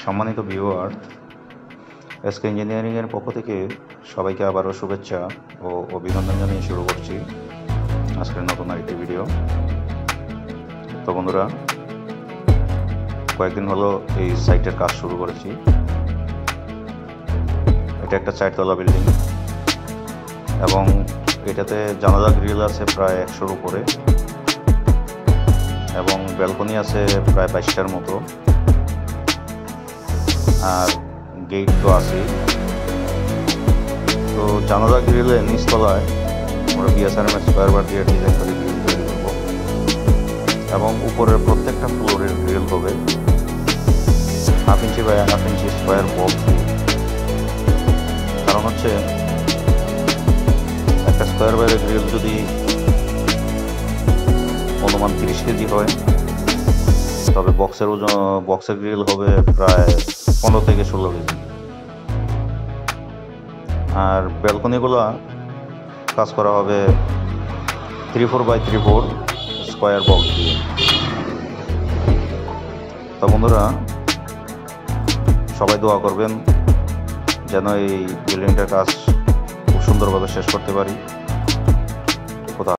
সম্মানিত viewer, SK ইঞ্জিনিয়ারিংয়ের পক্ষ থেকে সবাইকে আবারও শুভেচ্ছা ও অভিনন্দন জানিয়ে শুরু করছি আজকের নতুন আরেকটি ভিডিও। তো বন্ধুরা, কয়েকদিন হলো এই সাইটের কাজ শুরু করেছি। এটা একটা 4তলা বিল্ডিং এবং এটাতে জানালা গ্রিল আছে প্রায় 100-র উপরে এবং ব্যালকনি আছে প্রায় 22টার মতো, আর গেট তো আছেই। তো জানালা গ্রিলে নিচতলায় আমরা বিএসআরএম স্কোয়ার বার দিয়ে ডিজাইন করে গ্রিল তৈরি করবো এবং উপরের প্রত্যেকটা ফ্লোরের গ্রিল হবে 1/2 inch by 1/2 inch square box দিয়ে। কারণ হচ্ছে একটা স্কোয়ার বাইরের গ্রিল যদি অনুমান 30 কেজি হয়, তবে বক্সের গ্রিল হবে প্রায় 15 থেকে 16 কেজি। আর ব্যালকনিগুলো কাজ করা হবে 3/4 স্কোয়ার বক্স দিয়ে। তো বন্ধুরা, সবাই দোয়া করবেন যেন এই বিল্ডিংটার কাজ খুব সুন্দরভাবে শেষ করতে পারি।